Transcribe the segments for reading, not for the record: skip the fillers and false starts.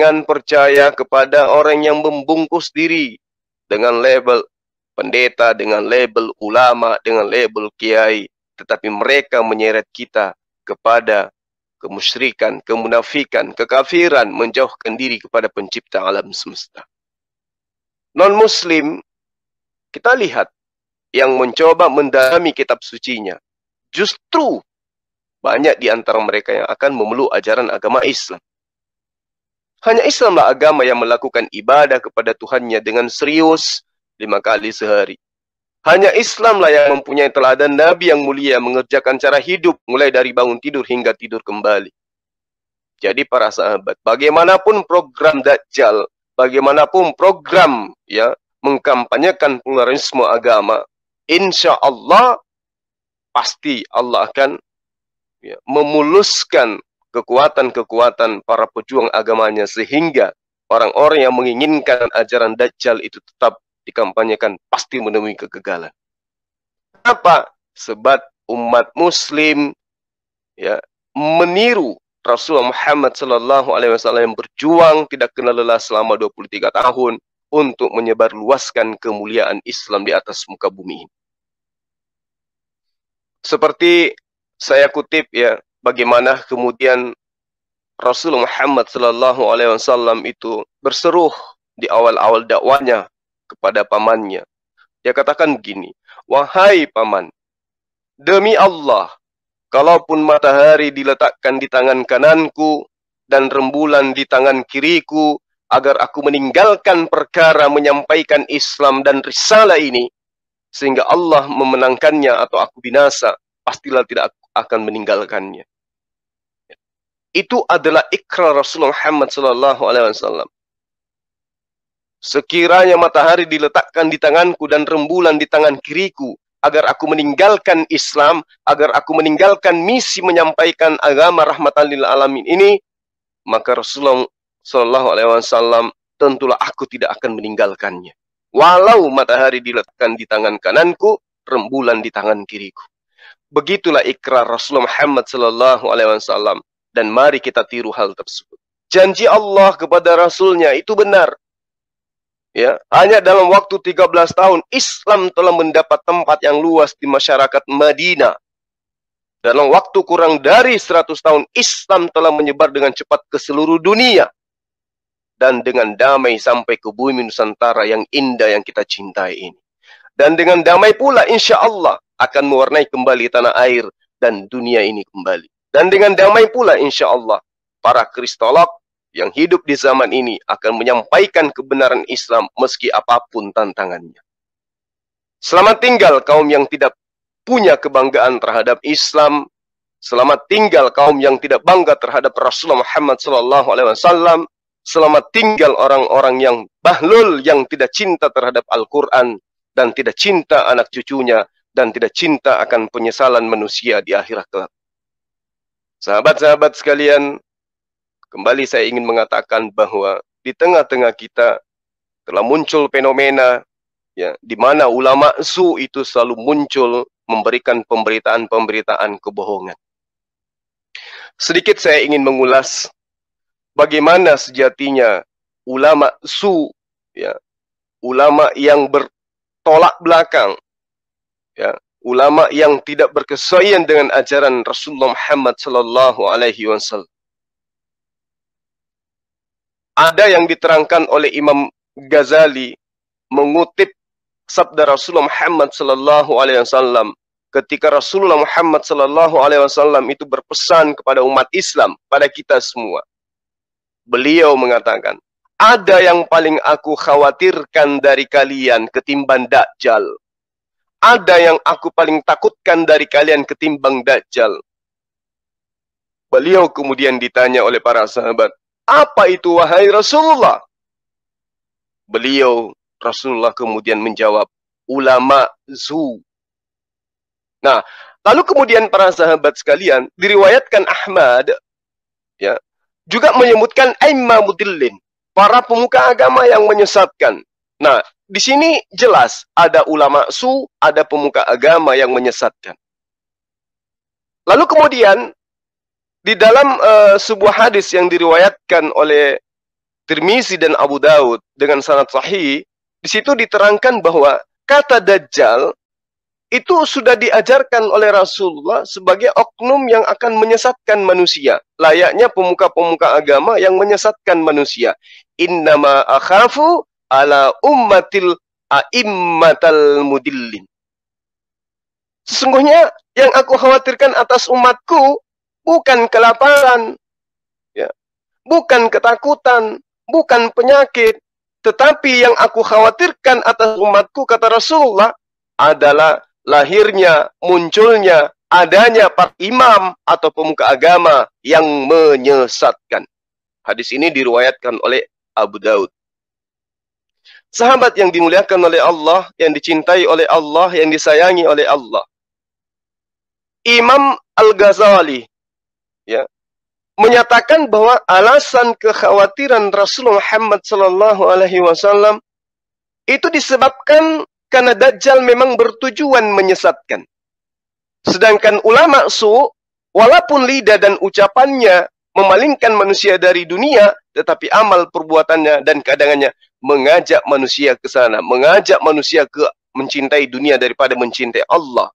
Jangan percaya kepada orang yang membungkus diri dengan label pendeta, dengan label ulama, dengan label kiai. Tetapi mereka menyeret kita kepada kemusyrikan, kemunafikan, kekafiran, menjauhkan diri kepada pencipta alam semesta. Non-Muslim, kita lihat, yang mencoba mendalami kitab sucinya, justru banyak di antara mereka yang akan memeluk ajaran agama Islam. Hanya Islamlah agama yang melakukan ibadah kepada Tuhannya dengan serius 5 kali sehari. Hanya Islamlah yang mempunyai teladan Nabi yang mulia mengerjakan cara hidup mulai dari bangun tidur hingga tidur kembali. Jadi para sahabat, bagaimanapun program Dajjal, bagaimanapun program mengkampanyekan pluralisme agama, insya Allah pasti Allah akan memuluskan kekuatan-kekuatan para pejuang agamanya sehingga orang-orang yang menginginkan ajaran Dajjal itu tetap dikampanyekan pasti menemui kegagalan. Kenapa? Sebab umat Muslim meniru Rasulullah Muhammad SAW yang berjuang tidak kenal lelah selama 23 tahun untuk menyebarluaskan kemuliaan Islam di atas muka bumi. Seperti saya kutip bagaimana kemudian Rasulullah Muhammad SAW itu berseru di awal-awal dakwanya kepada pamannya. Dia katakan begini, wahai paman, demi Allah, kalaupun matahari diletakkan di tangan kananku dan rembulan di tangan kiriku, agar aku meninggalkan perkara menyampaikan Islam dan risalah ini, sehingga Allah memenangkannya atau aku binasa, pastilah tidak akan meninggalkannya. Itu adalah ikrar Rasulullah Muhammad SAW. Sekiranya matahari diletakkan di tanganku dan rembulan di tangan kiriku, agar aku meninggalkan Islam, agar aku meninggalkan misi menyampaikan agama rahmatan lil alamin ini, maka Rasulullah SAW tentulah aku tidak akan meninggalkannya. Walau matahari diletakkan di tangan kananku, rembulan di tangan kiriku. Begitulah ikrar Rasulullah Muhammad SAW. Dan mari kita tiru hal tersebut. Janji Allah kepada Rasulnya itu benar. Hanya dalam waktu 13 tahun, Islam telah mendapat tempat yang luas di masyarakat Madinah. Dalam waktu kurang dari 100 tahun, Islam telah menyebar dengan cepat ke seluruh dunia. Dan dengan damai sampai ke bumi Nusantara yang indah yang kita cintai ini. Dan dengan damai pula insya Allah akan mewarnai kembali tanah air dan dunia ini kembali. Dan dengan damai pula insya Allah para kristolog yang hidup di zaman ini akan menyampaikan kebenaran Islam meski apapun tantangannya. Selamat tinggal kaum yang tidak punya kebanggaan terhadap Islam. Selamat tinggal kaum yang tidak bangga terhadap Rasulullah Muhammad SAW. Selamat tinggal orang-orang yang bahlul, yang tidak cinta terhadap Al-Quran, dan tidak cinta anak cucunya, dan tidak cinta akan penyesalan manusia di akhirat kelak. Sahabat-sahabat sekalian, kembali saya ingin mengatakan bahwa di tengah-tengah kita telah muncul fenomena di mana ulama su itu selalu muncul memberikan pemberitaan-pemberitaan kebohongan. Sedikit saya ingin mengulas bagaimana sejatinya ulama su, ulama yang bertolak belakang, ulama yang tidak berkesesuaian dengan ajaran Rasulullah Muhammad SAW. Ada yang diterangkan oleh Imam Ghazali mengutip sabda Rasulullah Muhammad SAW ketika Rasulullah Muhammad SAW itu berpesan kepada umat Islam, pada kita semua. Beliau mengatakan, ada yang paling aku khawatirkan dari kalian ketimbang Dajjal. Ada yang aku paling takutkan dari kalian ketimbang Dajjal. Beliau kemudian ditanya oleh para sahabat, apa itu wahai Rasulullah? Rasulullah kemudian menjawab, ulama zu. Nah, lalu kemudian para sahabat sekalian, diriwayatkan Ahmad juga menyebutkan aimma mudillin, para pemuka agama yang menyesatkan. Nah, di sini jelas ada ulama su, ada pemuka agama yang menyesatkan. Lalu kemudian di dalam sebuah hadis yang diriwayatkan oleh Tirmizi dan Abu Daud dengan sanad sahih, di situ diterangkan bahwa kata Dajjal itu sudah diajarkan oleh Rasulullah sebagai oknum yang akan menyesatkan manusia. Layaknya pemuka-pemuka agama yang menyesatkan manusia. Innama akhafu ala ummatil a'immatal mudillin. Sesungguhnya yang aku khawatirkan atas umatku bukan kelaparan, ya, bukan ketakutan, bukan penyakit, tetapi yang aku khawatirkan atas umatku, kata Rasulullah, adalah lahirnya, munculnya, adanya para imam atau pemuka agama yang menyesatkan. Hadis ini diriwayatkan oleh Abu Daud. Sahabat yang dimuliakan oleh Allah, yang dicintai oleh Allah, yang disayangi oleh Allah. Imam Al-Ghazali, ya, menyatakan bahwa alasan kekhawatiran Rasulullah Muhammad SAW itu disebabkan karena Dajjal memang bertujuan menyesatkan. Sedangkan ulama su, walaupun lidah dan ucapannya memalingkan manusia dari dunia, tetapi amal perbuatannya dan keadaannya mengajak manusia ke sana, mengajak manusia ke mencintai dunia daripada mencintai Allah.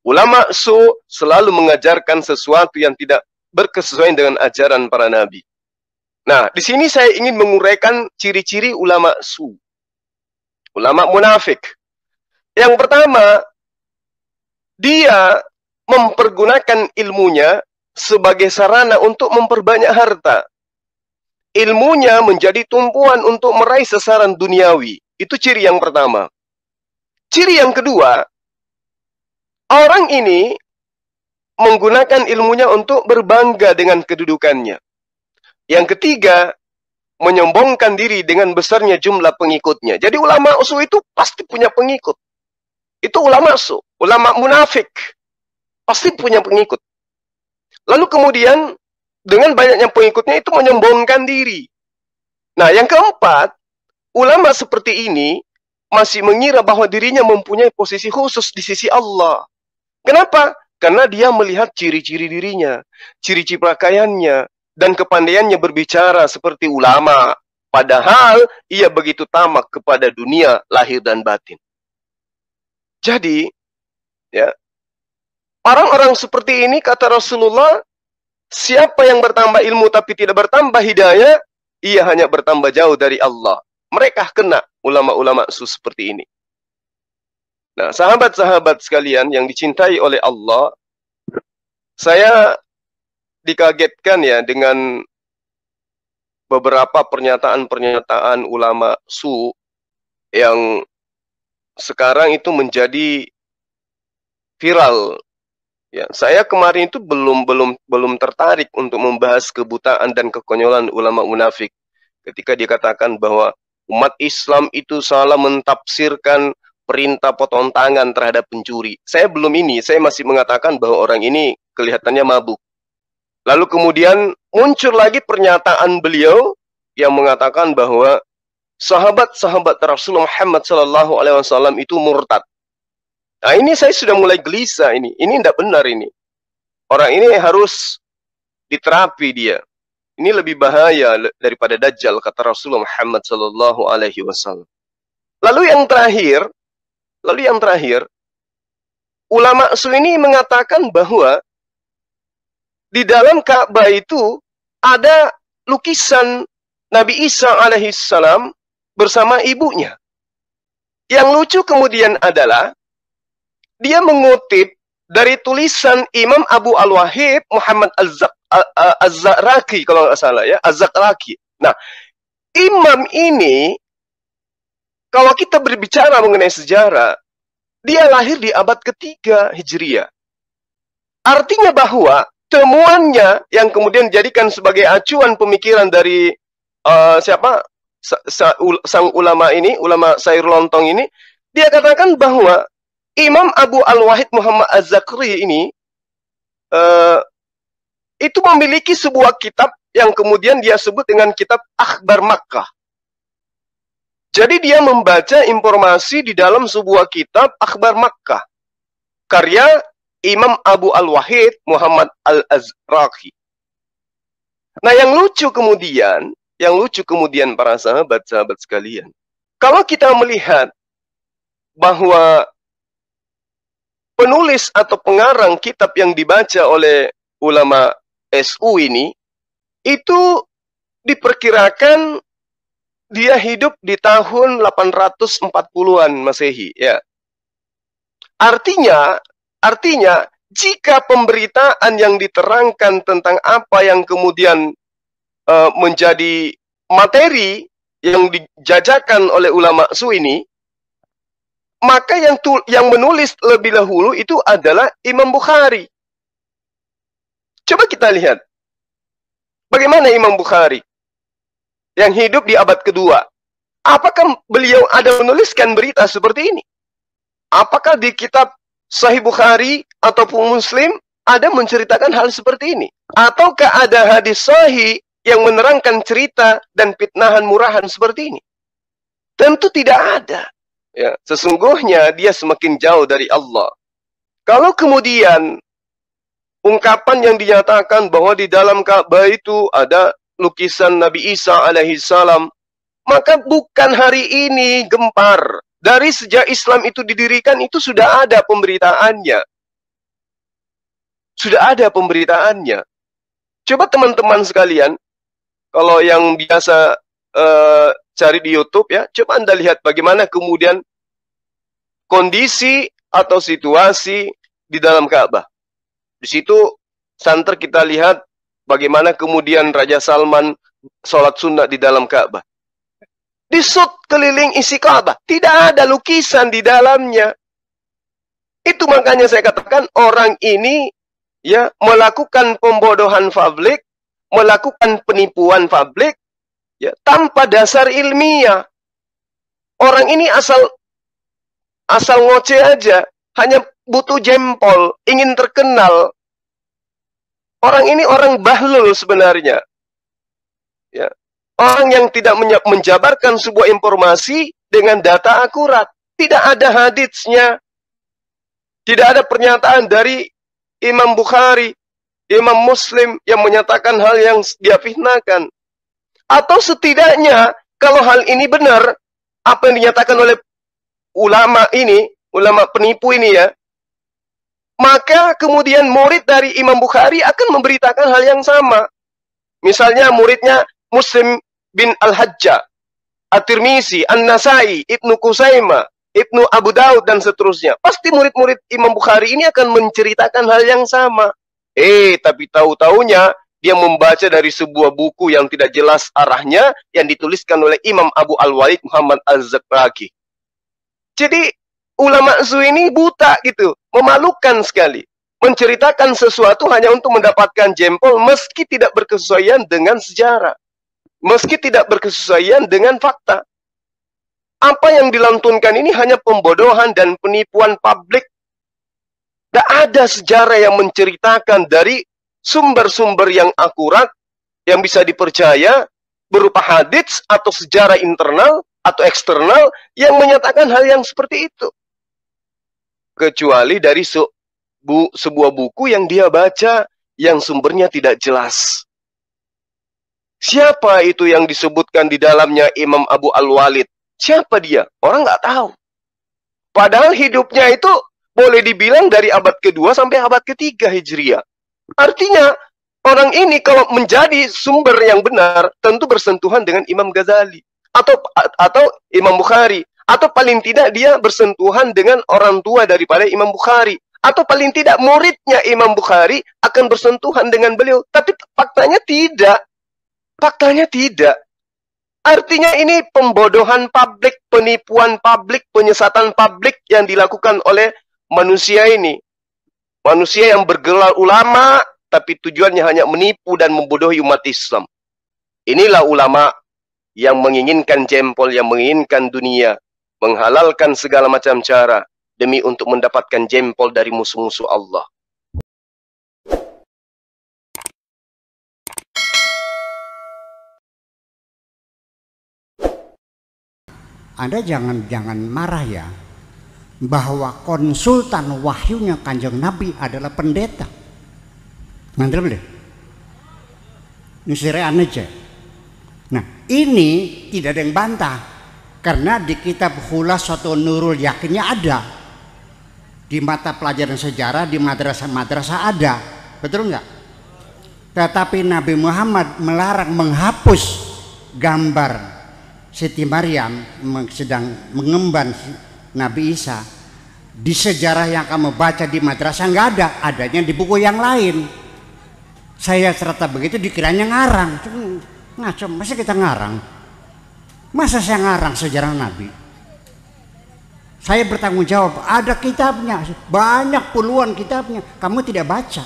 Ulama su selalu mengajarkan sesuatu yang tidak berkesesuaian dengan ajaran para nabi. Nah, di sini saya ingin menguraikan ciri-ciri ulama su. Ulama munafik. Yang pertama, dia mempergunakan ilmunya sebagai sarana untuk memperbanyak harta. Ilmunya menjadi tumpuan untuk meraih sasaran duniawi. Itu ciri yang pertama. Ciri yang kedua, orang ini menggunakan ilmunya untuk berbangga dengan kedudukannya. Yang ketiga, menyombongkan diri dengan besarnya jumlah pengikutnya. Jadi ulama usul itu pasti punya pengikut. Itu ulama usul, ulama munafik. Pasti punya pengikut. Lalu kemudian, dengan banyaknya pengikutnya itu menyombongkan diri. Nah, yang keempat, ulama seperti ini masih mengira bahwa dirinya mempunyai posisi khusus di sisi Allah. Kenapa? Karena dia melihat ciri-ciri dirinya, ciri-ciri pakaiannya, dan kepandaiannya berbicara seperti ulama. Padahal ia begitu tamak kepada dunia lahir dan batin. Jadi, ya, orang-orang seperti ini, kata Rasulullah, siapa yang bertambah ilmu tapi tidak bertambah hidayah, ia hanya bertambah jauh dari Allah. Mereka kena ulama-ulama seperti ini. Nah, sahabat-sahabat sekalian yang dicintai oleh Allah, saya dikagetkan ya dengan beberapa pernyataan-pernyataan ulama su yang sekarang itu menjadi viral. Ya, saya kemarin itu belum tertarik untuk membahas kebutaan dan kekonyolan ulama munafik ketika dikatakan bahwa umat Islam itu salah mentafsirkan perintah potong tangan terhadap pencuri. Saya masih mengatakan bahwa orang ini kelihatannya mabuk. Lalu kemudian muncul lagi pernyataan beliau yang mengatakan bahwa sahabat-sahabat Rasulullah Muhammad SAW itu murtad. Nah, ini saya sudah mulai gelisah ini. Ini tidak benar ini. Orang ini harus diterapi dia. Ini lebih bahaya daripada Dajjal, kata Rasulullah Muhammad SAW. Lalu yang terakhir, ulama Sunni mengatakan bahwa di dalam Ka'bah itu ada lukisan Nabi Isa alaihissalam bersama ibunya. Yang lucu kemudian adalah dia mengutip dari tulisan Imam Abu Al-Wahid Muhammad Az-Zarqi, kalau nggak salah ya, Az-Zarqi. Nah, imam ini, kalau kita berbicara mengenai sejarah, dia lahir di abad ketiga Hijriah. Artinya bahwa temuannya yang kemudian dijadikan sebagai acuan pemikiran dari sang ulama ini, ulama sayur lontong ini, dia katakan bahwa Imam Abu Al-Wahid Muhammad Az-Zarqi ini itu memiliki sebuah kitab yang kemudian dia sebut dengan kitab Akhbar Makkah. Jadi dia membaca informasi di dalam sebuah kitab Akhbar Makkah, karya Imam Abu Al-Wahid Muhammad Al-Zarqi. Nah, yang lucu kemudian, yang lucu kemudian para sahabat-sahabat sekalian. Kalau kita melihat bahwa penulis atau pengarang kitab yang dibaca oleh ulama SU ini, itu diperkirakan dia hidup di tahun 840-an Masehi, ya. Artinya jika pemberitaan yang diterangkan tentang apa yang kemudian menjadi materi yang dijajakan oleh ulama SU ini, maka yang menulis lebih dahulu itu adalah Imam Bukhari. Coba kita lihat bagaimana Imam Bukhari yang hidup di abad kedua. Apakah beliau ada menuliskan berita seperti ini? Apakah di kitab Sahih Bukhari ataupun Muslim ada menceritakan hal seperti ini? Ataukah ada hadis sahih yang menerangkan cerita dan fitnahan murahan seperti ini? Tentu tidak ada. Ya, sesungguhnya dia semakin jauh dari Allah. Kalau kemudian ungkapan yang dinyatakan bahwa di dalam Ka'bah itu ada lukisan Nabi Isa alaihi salam, maka bukan hari ini gempar. Dari sejak Islam itu didirikan itu sudah ada pemberitaannya. Sudah ada pemberitaannya. Coba teman-teman sekalian, kalau yang biasa cari di YouTube ya, coba Anda lihat bagaimana kemudian kondisi atau situasi di dalam Ka'bah. Di situ santer kita lihat bagaimana kemudian Raja Salman sholat sunnah di dalam Ka'bah. Disut keliling isi Ka'bah, tidak ada lukisan di dalamnya. Itu makanya saya katakan orang ini ya melakukan pembodohan publik, melakukan penipuan publik ya tanpa dasar ilmiah. Orang ini asal ngoceh aja, hanya butuh jempol, ingin terkenal. Orang ini orang bahlul sebenarnya. Ya. Orang yang tidak menjabarkan sebuah informasi dengan data akurat. Tidak ada haditsnya. Tidak ada pernyataan dari Imam Bukhari, Imam Muslim yang menyatakan hal yang dia fitnahkan. Atau setidaknya kalau hal ini benar, apa yang dinyatakan oleh ulama ini, ulama penipu ini ya, maka kemudian murid dari Imam Bukhari akan memberitakan hal yang sama. Misalnya muridnya Muslim bin Al-Hajjah, At-Tirmizi, An-Nasai, Ibnu Kusaimah, Ibnu Abu Daud, dan seterusnya. Pasti murid-murid Imam Bukhari ini akan menceritakan hal yang sama. Tapi tahu-taunya dia membaca dari sebuah buku yang tidak jelas arahnya, yang dituliskan oleh Imam Abu Al-Walid Muhammad Az-Zakraki. Jadi ulama SU ini buta gitu, memalukan sekali. Menceritakan sesuatu hanya untuk mendapatkan jempol meski tidak berkesesuaian dengan sejarah. Meski tidak berkesesuaian dengan fakta. Apa yang dilantunkan ini hanya pembodohan dan penipuan publik. Tidak ada sejarah yang menceritakan dari sumber-sumber yang akurat, yang bisa dipercaya, berupa hadits atau sejarah internal atau eksternal yang menyatakan hal yang seperti itu. Kecuali dari sebuah buku yang dia baca yang sumbernya tidak jelas. Siapa itu yang disebutkan di dalamnya Imam Abu Al-Walid? Siapa dia? Orang nggak tahu. Padahal hidupnya itu boleh dibilang dari abad kedua sampai abad ketiga Hijriah. Artinya orang ini kalau menjadi sumber yang benar tentu bersentuhan dengan Imam Ghazali atau Imam Bukhari, atau paling tidak dia bersentuhan dengan orang tua daripada Imam Bukhari, atau paling tidak muridnya Imam Bukhari akan bersentuhan dengan beliau. Tapi faktanya tidak. Faktanya tidak. Artinya ini pembodohan publik, penipuan publik, penyesatan publik yang dilakukan oleh manusia ini. Manusia yang bergelar ulama, tapi tujuannya hanya menipu dan membodohi umat Islam. Inilah ulama yang menginginkan jempol, yang menginginkan dunia, menghalalkan segala macam cara demi untuk mendapatkan jempol dari musuh-musuh Allah. Anda jangan marah ya, bahwa konsultan wahyunya Kanjeng Nabi adalah pendeta. Mantap deh. Ini siraan aja. Nah, ini tidak ada yang bantah karena di kitab Khulasatul Nurul Yakinnya ada. Di mata pelajaran sejarah di madrasah-madrasah ada. Betul enggak? Tetapi Nabi Muhammad melarang menghapus gambar Siti Maryam sedang mengemban Nabi Isa. Di sejarah yang kamu baca di madrasah nggak ada, adanya di buku yang lain. Saya serta begitu dikiranya ngarang. Ngaco, masa kita ngarang? Masa saya ngarang sejarah Nabi? Saya bertanggung jawab, ada kitabnya, banyak puluhan kitabnya, kamu tidak baca.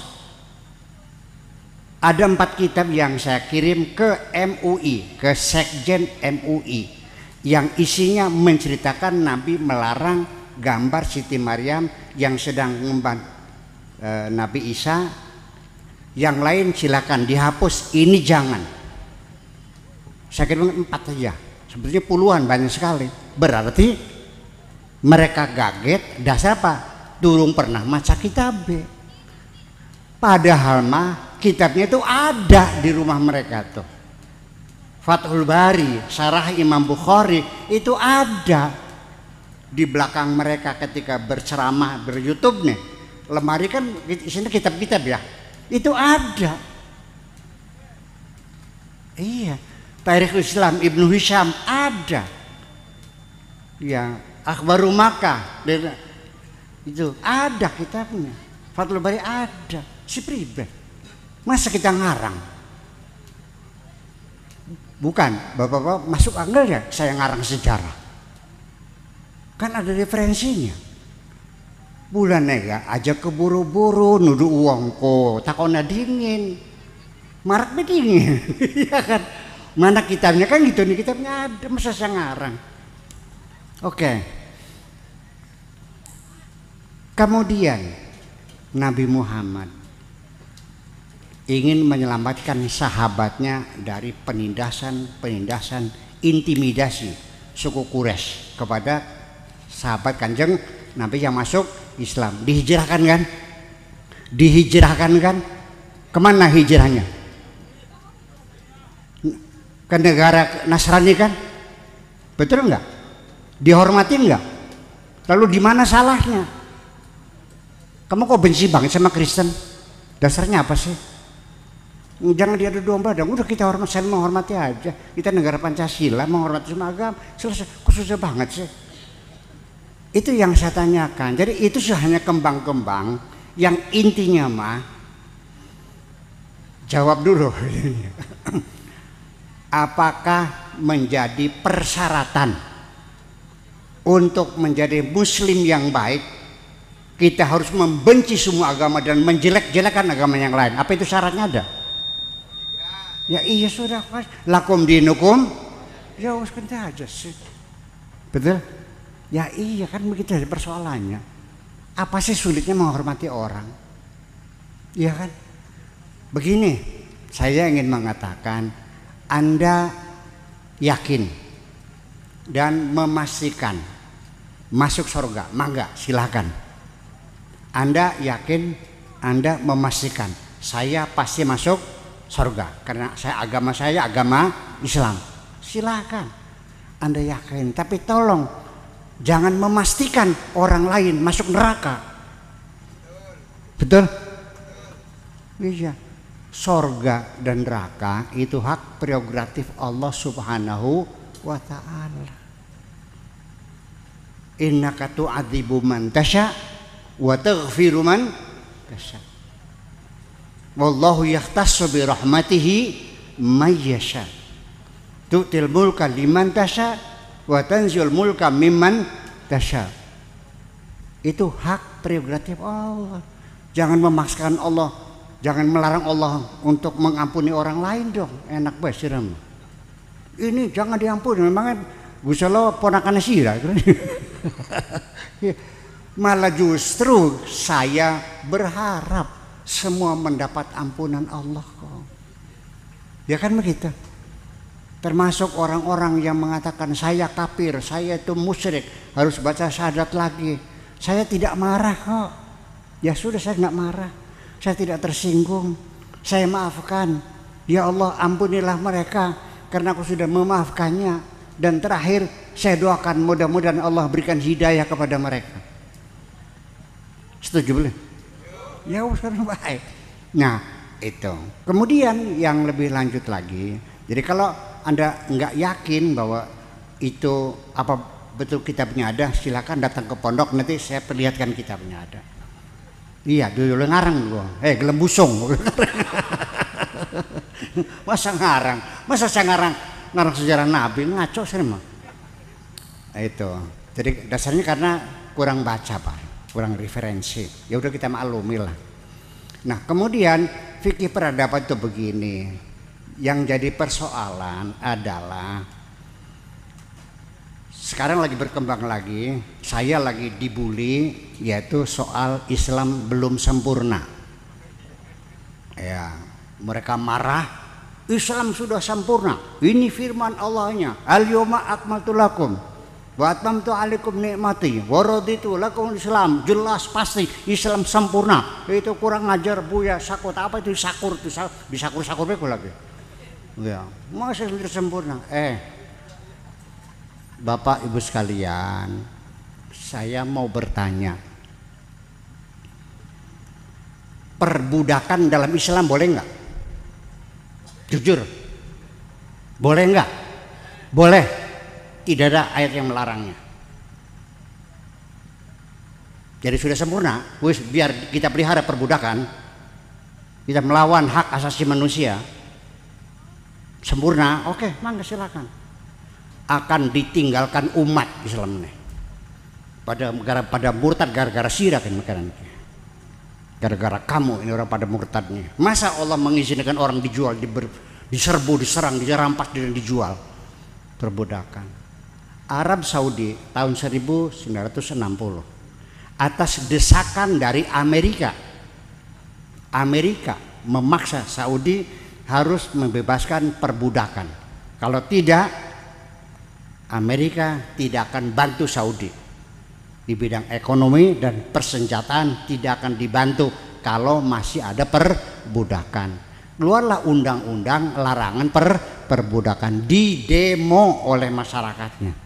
Ada 4 kitab yang saya kirim ke MUI, ke Sekjen MUI, yang isinya menceritakan Nabi melarang gambar Siti Maryam yang sedang mengemban Nabi Isa. Yang lain silakan dihapus, ini jangan. Saya kirim 4 saja, sebetulnya puluhan, banyak sekali. Berarti mereka kaget, dasar apa? Durung pernah maca kitab. Padahal mah kitabnya itu ada di rumah mereka tuh. Fathul Bari, Syarah Imam Bukhari itu ada di belakang mereka ketika berceramah, ber-YouTube nih. Lemari kan isinya kitab-kitab ya. Itu ada. Iya. Tarikh Islam Ibnu Hisham ada. Ya, Akhbaru Makkah itu ada kitabnya. Fathul Bari ada. Si pribe. Masa kita ngarang? Bukan, bapak-bapak masuk akal ya saya ngarang sejarah. Kan ada referensinya. Bulan nega aja keburu-buru nuduh uang kok takona dingin. Marak dingin. Iya kan? Mana kitabnya kan gitu nih, kitabnya ada, masa saya ngarang. Oke. Kemudian Nabi Muhammad ingin menyelamatkan sahabatnya dari penindasan, intimidasi suku Quraisy kepada sahabat Kanjeng Nabi yang masuk Islam. Dihijrahkan kan? Dihijrahkan kan? Kemana hijrahnya? Ke negara Nasrani kan? Betul enggak? Dihormati enggak? Lalu di mana salahnya? Kamu kok benci banget sama Kristen? Dasarnya apa sih? Jangan diadu domba dong. Udah kita hormat, saya menghormati aja. Kita negara Pancasila, menghormati semua agama. Selesai. Khususnya banget sih. Itu yang saya tanyakan. Jadi itu hanya kembang-kembang. Yang intinya mah, jawab dulu. Apakah menjadi persyaratan untuk menjadi muslim yang baik kita harus membenci semua agama dan menjelek-jelekan agama yang lain? Apa itu syaratnya ada? Ya iya sudah, lakum dinukum ya wis aja sih. Betul? Ya iya kan begitu aja persoalannya. Apa sih sulitnya menghormati orang? Iya kan? Begini, saya ingin mengatakan Anda yakin dan memastikan masuk surga, mangga silakan. Anda yakin, Anda memastikan saya pasti masuk surga karena agama saya agama Islam. Silakan Anda yakin, tapi tolong jangan memastikan orang lain masuk neraka. Betul? Iya. Surga dan neraka itu hak prerogatif Allah Subhanahu wa ta'ala. Innaka tu'adzibu man tasya wa taghfiru man tasya. Wallahu yahtassu bi rahmatihi may yasha. Tu'til mulka liman tasya wa tanzil mulka mimman tasya. Itu hak prerogatif Allah. Jangan memaksakan Allah, jangan melarang Allah untuk mengampuni orang lain dong. Enak banget sih. Ini jangan diampuni, memangnya Gusti Allah ponakannya sira. Malah justru saya berharap semua mendapat ampunan Allah kok. Ya kan begitu. Termasuk orang-orang yang mengatakan saya kafir, saya itu musyrik, harus baca syahadat lagi. Saya tidak marah kok. Ya sudah, saya nggak marah. Saya tidak tersinggung. Saya maafkan. Ya Allah, ampunilah mereka. karena aku sudah memaafkannya, dan terakhir saya doakan mudah-mudahan Allah berikan hidayah kepada mereka. Setuju boleh? Ya sekarang baik. Nah itu. Kemudian yang lebih lanjut lagi. Jadi kalau Anda nggak yakin bahwa itu apa betul kitabnya ada, silakan datang ke pondok, nanti saya perlihatkan kitabnya ada. Iya dulu ngarang gua. Gelem busung. Masa ngarang? Masa saya ngarang sejarah Nabi, ngaco saya mah. Itu. Jadi dasarnya karena kurang baca Pak, kurang referensi. Ya udah kita maklumi lah. Nah kemudian fikih peradaban itu begini. Yang jadi persoalan adalah sekarang lagi berkembang lagi, saya lagi dibully, yaitu soal Islam belum sempurna. Ya, mereka marah, Islam sudah sempurna. Ini firman Allahnya, al-yawma akmaltu lakum wa atmamtu alaikum nikmati wa raditu lakum Islam. Jelas pasti Islam sempurna. Itu kurang ngajar Buya Sakut. Apa itu sakur? Itu disakur-sakur beku lagi. Ya, masa sudah sempurna? Bapak Ibu sekalian, saya mau bertanya, perbudakan dalam Islam boleh nggak? Jujur, boleh nggak? Boleh. Tidak ada ayat yang melarangnya. Jadi sudah sempurna. Biar kita pelihara perbudakan, kita melawan hak asasi manusia. Sempurna, oke, mangga silakan. Akan ditinggalkan umat Islam nih. Pada murtad gara-gara sirak ini makanan. Gara-gara kamu ini orang pada murtadnya. Masa Allah mengizinkan orang dijual, diserbu, diserang, dirampas dan dijual? Perbudakan. Arab Saudi tahun 1960 atas desakan dari Amerika. Amerika memaksa Saudi harus membebaskan perbudakan. Kalau tidak, Amerika tidak akan bantu Saudi di bidang ekonomi dan persenjataan, tidak akan dibantu kalau masih ada perbudakan. Keluarlah undang-undang larangan perbudakan, didemo oleh masyarakatnya.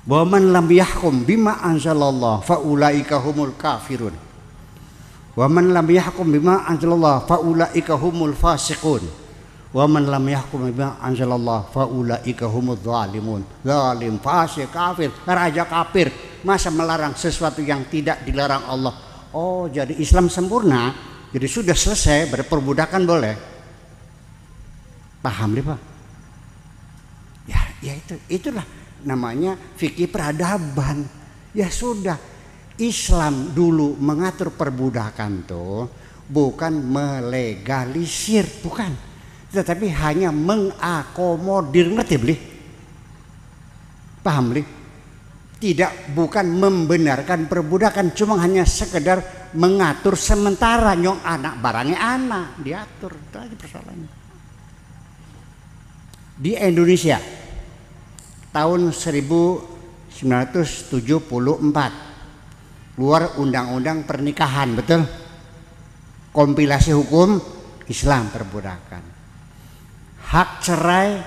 Wa man lam yahkum bima anzalallah fa ulaika humul kafirun. Wa man lam yahkum bima anzalallah fa ulaika humul fasiqun. Wa man lam yahkum bima anzalallah fa ulaika humudz zalimun. Zalim, fasik, kafir, raja kafir. Masa melarang sesuatu yang tidak dilarang Allah? Oh, jadi Islam sempurna. Jadi sudah selesai, berperbudakan boleh. Paham deh Pak? Ya itulah namanya fikih peradaban. Ya sudah, Islam dulu mengatur perbudakan tuh bukan melegalisir, bukan, tetapi hanya mengakomodir. Ngerti beli? Paham beli? Tidak, bukan membenarkan perbudakan, cuma hanya sekedar mengatur sementara. Nyong anak barangnya anak diatur, itu aja persoalannya. Di Indonesia tahun 1974 keluar undang-undang pernikahan, betul? Kompilasi hukum Islam perbudakan. Hak cerai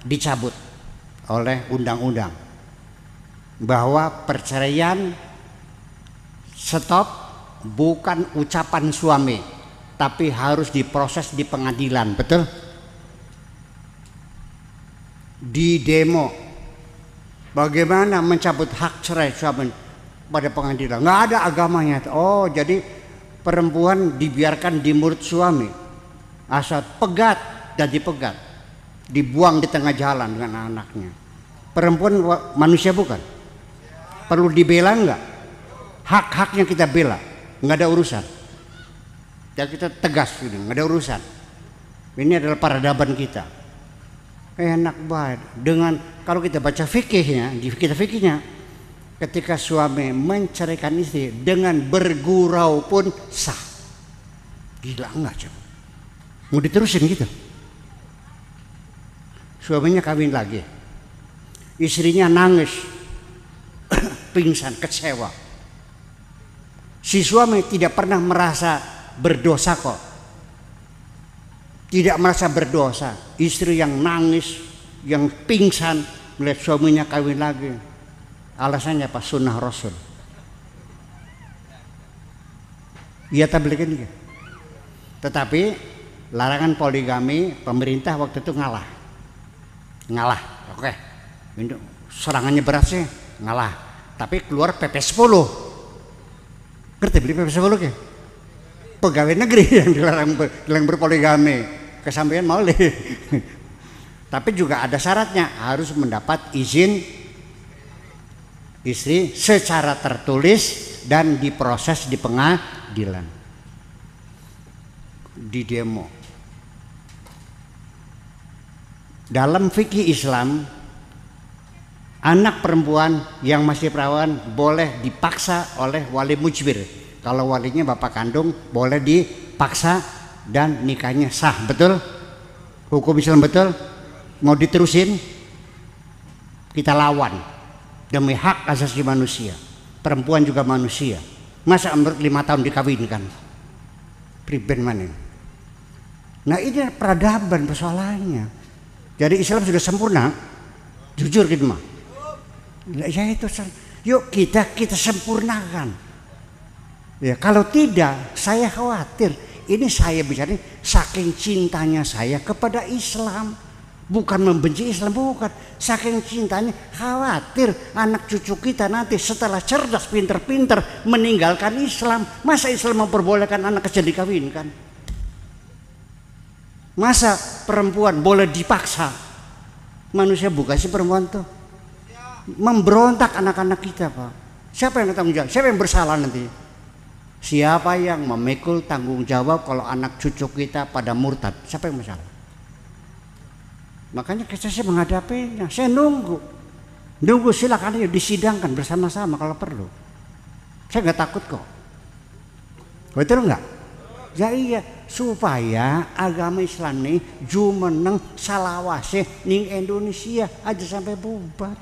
dicabut oleh undang-undang, bahwa perceraian stop bukan ucapan suami, tapi harus diproses di pengadilan, betul? Di demo, bagaimana mencabut hak cerai suami pada pengadilan, nggak ada agamanya. Oh, jadi perempuan dibiarkan di mulut suami, asal pegat dan dipegat, dibuang di tengah jalan dengan anaknya. Perempuan manusia bukan? Perlu dibela nggak? Hak-haknya kita bela, nggak ada urusan. Ya kita tegas ini, nggak ada urusan. Ini adalah peradaban kita. Enak banget. Dengan kalau kita baca fikihnya, di kita fikihnya, ketika suami menceraikan istri dengan bergurau pun sah. Gila nggak coba? Mau diterusin gitu? Suaminya kawin lagi, istrinya nangis, pingsan, kecewa. Si suami tidak pernah merasa berdosa kok. tidak merasa berdosa. Istri yang nangis, yang pingsan melihat suaminya kawin lagi. Alasannya apa? Sunnah Rasul. Iya tablikin gitu. Tetapi larangan poligami pemerintah waktu itu ngalah. Oke. Serangannya berat sih, ngalah. Tapi keluar PP 10. Ngerti beli PP 10 ke? Pegawai negeri yang dilarang berpoligami. Kesampaian mau deh. Tapi juga ada syaratnya, harus mendapat izin istri secara tertulis dan diproses di pengadilan, di demo. Dalam fikih Islam, anak perempuan yang masih perawan boleh dipaksa oleh wali mujbir. Kalau walinya bapak kandung boleh dipaksa dan nikahnya sah. Betul? Hukum Islam betul? Mau diterusin? Kita lawan demi hak asasi manusia. Perempuan juga manusia. Masa umur 5 tahun dikawinkan? Priben mana? Nah ini peradaban persoalannya. Jadi Islam sudah sempurna, jujur gitu mah. Ya itu, yuk kita sempurnakan. Ya kalau tidak, saya khawatir. Ini saya bicara saking cintanya saya kepada Islam. Bukan membenci Islam, bukan. Saking cintanya, khawatir anak cucu kita nanti setelah cerdas, pinter-pinter meninggalkan Islam. Masa Islam memperbolehkan anak kecil dikawinkan? Masa perempuan boleh dipaksa? Manusia bukan sih perempuan tuh. Memberontak anak-anak kita, Pak. Siapa yang tanggung jawab? Siapa yang bersalah nanti? Siapa yang memikul tanggung jawab kalau anak cucu kita pada murtad? Siapa yang bersalah? Makanya saya menghadapinya, saya nunggu silakan ayo disidangkan bersama-sama kalau perlu. Saya nggak takut kok. Betul nggak? Ya iya, supaya agama Islam ini jumeneng salawase ning Indonesia aja sampai bubar.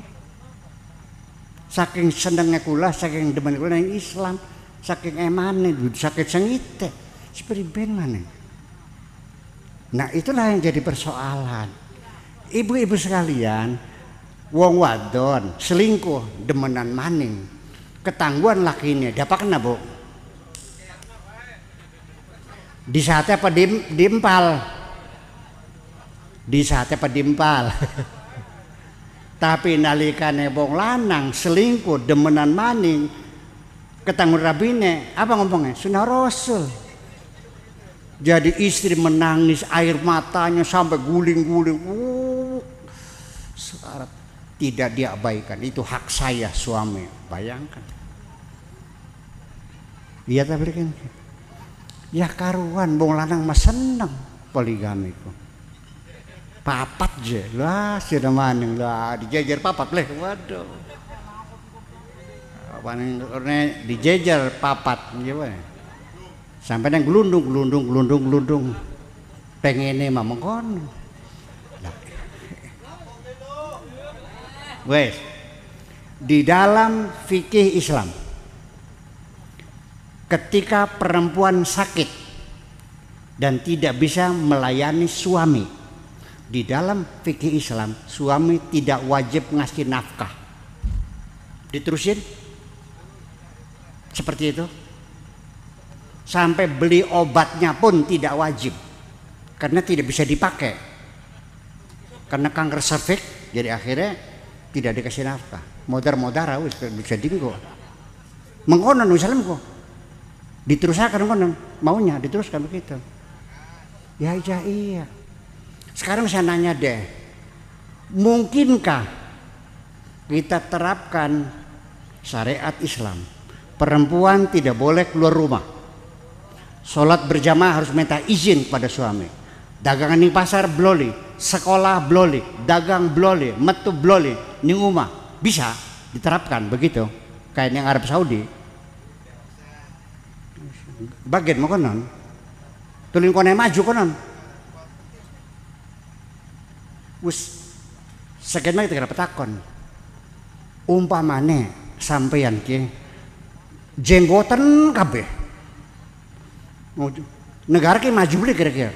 Saking senengnya kula, saking demen kula ning Islam, saking emane, saking sengite, seperti ben mana. Nah itulah yang jadi persoalan. Ibu-ibu sekalian, wong wadon selingkuh demenan maning, ketangguhan lakinya, dapat kena bu? Di saatnya apa diempal? Di saatnya apa diempal? Tapi nalikane wong lanang selingkuh demenan maning, ketangguhan rabine, apa ngomongnya? Sunnah Rasul. Jadi istri menangis, air matanya sampai guling-guling. Tidak diabaikan, itu hak saya suami. Bayangkan. Iya tak berikan. Ya karuan, bong lanang mas seneng poligami ku. Papat je, lah sudah maning lah dijejer papat leh, waduh. Paning dijejer papat, gimana? Sampai yang gelundung pengennya mah mengkon. Wes di dalam fikih Islam, ketika perempuan sakit dan tidak bisa melayani suami, di dalam fikih Islam suami tidak wajib ngasih nafkah. Diterusin seperti itu. Sampai beli obatnya pun tidak wajib karena tidak bisa dipakai karena kanker serviks, jadi akhirnya tidak dikasih nafkah. Modar wis bisa dinggo mengkonon misalnya kok diteruskan konon maunya diteruskan begitu. Ya iya. Sekarang saya nanya deh, mungkinkah kita terapkan syariat Islam, perempuan tidak boleh keluar rumah, sholat berjamaah harus minta izin pada suami, dagangan di pasar bloli, sekolah bloli, dagang bloli, metu bloli, ning umah bisa diterapkan begitu kayak yang Arab Saudi. Bagian mau konon, tulin kone maju konon, wis sekian kita kira petakon, umpamane sampeyan ki jenggoten kabeh. Negara ki maju beli kira-kira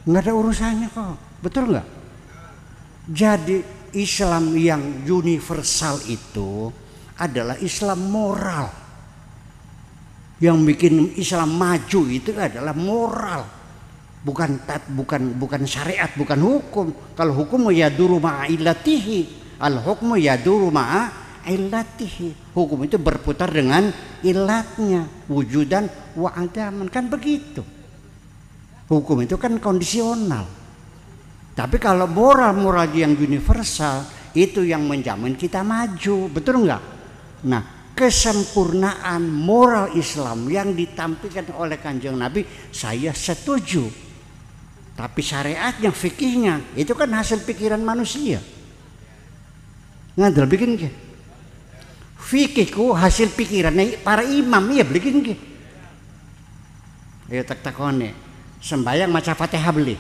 nggak ada urusannya kok, betul nggak? Jadi Islam yang universal itu adalah Islam moral. Yang bikin Islam maju itu adalah moral, bukan syariat, bukan hukum. Kalau hukum yaduru ma'a illatihi, al hukmu yaduru ma'a illatihi. Hukum itu berputar dengan ilatnya, wujudan wa adaman, kan begitu. Hukum itu kan kondisional. Tapi kalau moral yang universal itu yang menjamin kita maju, betul nggak? Nah, kesempurnaan moral Islam yang ditampilkan oleh Kanjeng Nabi saya setuju. Tapi syariatnya, fikihnya itu kan hasil pikiran manusia. Ngadil bikin ke? Fikihku hasil pikirannya para imam, iya bikin ke? Ayo tak-takone. Sembayang maca Fatihah beli.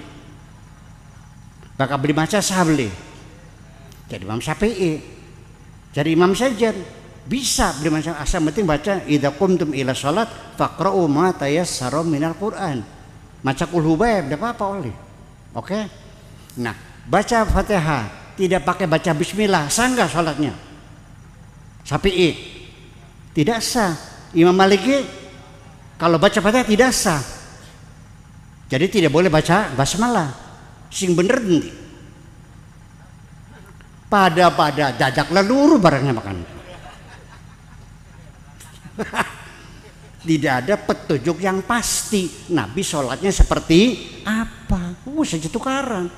Bakal beli maca sabli. Jadi Imam Syafi'i. Jadi Imam Sajan bisa beli maca, asal penting baca idza qumtum ila shalat faqra'u ma tayassara minal Qur'an. Maca qul huwallahi enggak apa-apa oleh. Oke? Nah, baca Fatihah tidak pakai baca bismillah, sah enggak salatnya? Syafi'i tidak sah. Imam Maliki kalau baca Fatihah tidak sah. Jadi tidak boleh baca basmalah. Sing bener nanti. Pada dadak leluru barangnya makan. Tidak ada petunjuk yang pasti. Nabi sholatnya seperti apa? Saja tukaran.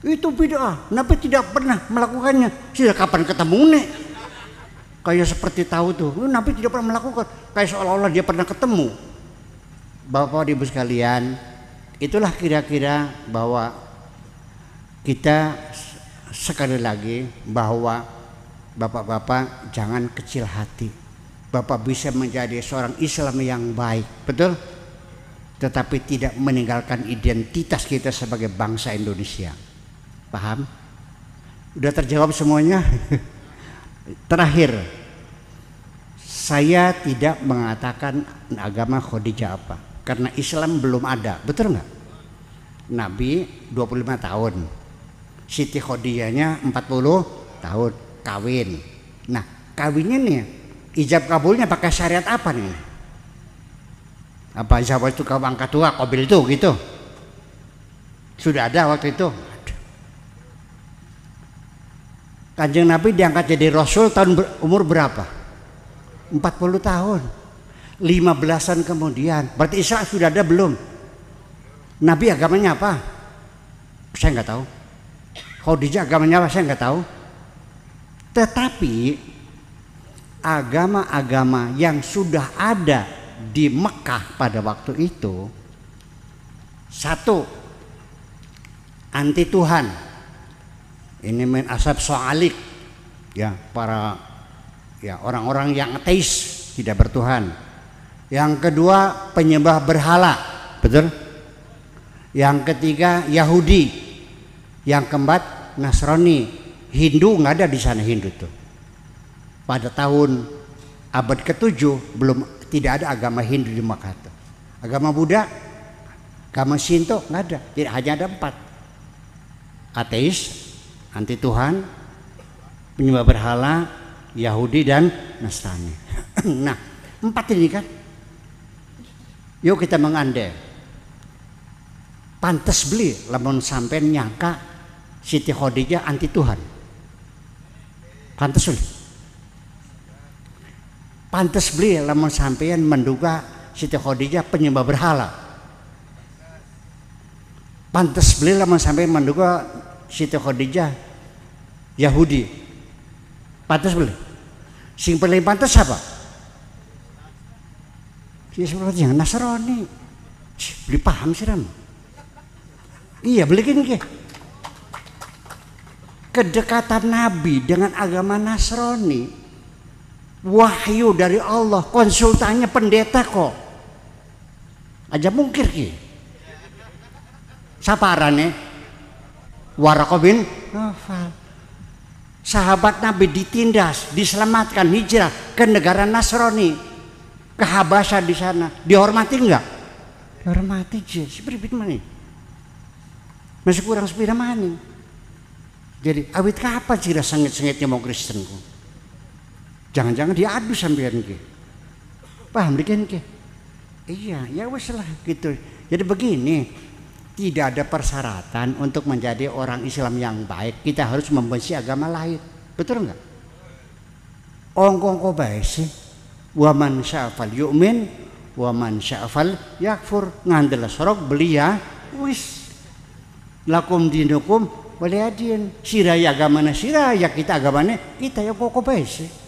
Itu bid'ah. Nabi tidak pernah melakukannya. Sudah kapan ketemu nih? Kayak seperti tahu tuh. Nabi tidak pernah melakukan. Kayak seolah-olah dia pernah ketemu. Bapak Ibu sekalian, itulah kira-kira bahwa kita sekali lagi bahwa bapak-bapak jangan kecil hati. Bapak bisa menjadi seorang Islam yang baik, betul? Tetapi tidak meninggalkan identitas kita sebagai bangsa Indonesia. Paham? Udah terjawab semuanya? Terakhir, saya tidak mengatakan agama Khadijah apa, karena Islam belum ada, betul nggak? Nabi 25 tahun, Siti Khadijahnya 40 tahun kawin. Nah, kawinnya nih ijab kabulnya pakai syariat apa nih? Apa ijab itu kau angkat tua qabil itu gitu? Sudah ada waktu itu. Kanjeng Nabi diangkat jadi Rasul tahun umur berapa? 40 tahun. 15-an kemudian. Berarti Islam sudah ada belum? Nabi agamanya apa? Saya nggak tahu. Khadijah agamanya apa? Saya nggak tahu. Tetapi agama-agama yang sudah ada di Mekah pada waktu itu, satu, anti Tuhan. Ini min asab soalik, ya, para ya orang-orang yang ateis, tidak bertuhan. Yang kedua, penyembah berhala, betul? Yang ketiga, Yahudi. Yang keempat, Nasrani. Hindu nggak ada di sana, Hindu tuh. Pada tahun abad ke-7 belum, tidak ada agama Hindu di Makkah. Agama Buddha, agama Shinto nggak ada. Tidak, hanya ada 4. Ateis, anti Tuhan, penyembah berhala, Yahudi dan Nasrani. Nah, 4 ini kan. Yuk kita mengandai. Pantes beli lamun sampai nyangka Siti Khadijah anti Tuhan. Pantes beli. Pantes beli lamun sampean menduga Siti Khadijah penyembah berhala. Pantes beli lamun sampean menduga Siti Khadijah Yahudi. Pantes beli. Sing paling pantes apa? Siti yang Nasrani. Beli paham sih Ram. Iya beli gini ke. Kedekatan Nabi dengan agama Nasrani, wahyu dari Allah, konsultannya pendeta kok. Aja mungkir ki. Saparane Waraqah bin Nawfal. Sahabat Nabi ditindas, diselamatkan hijrah ke negara Nasrani, ke Habasyah di sana. Dihormati enggak? Dihormati je. Seperti mana? Masih kurang sepeda maning. Jadi awit kapan sih sengit-sengitnya mau Kristen ku? Jangan-jangan diadu sampean ke. Paham dikit ke? Iya, ya wes lah gitu. Jadi begini, tidak ada persyaratan untuk menjadi orang Islam yang baik. Kita harus membenci agama lain. Betul enggak? Ongkong baik sih. Wa man sya'fal yu'min, wa man sya'fal yakfur. Ngandel sorok belia, wis. Lakum dinukum waliyadin. Siraya agamana siraya, kita agamanya kita ya kok baik sih.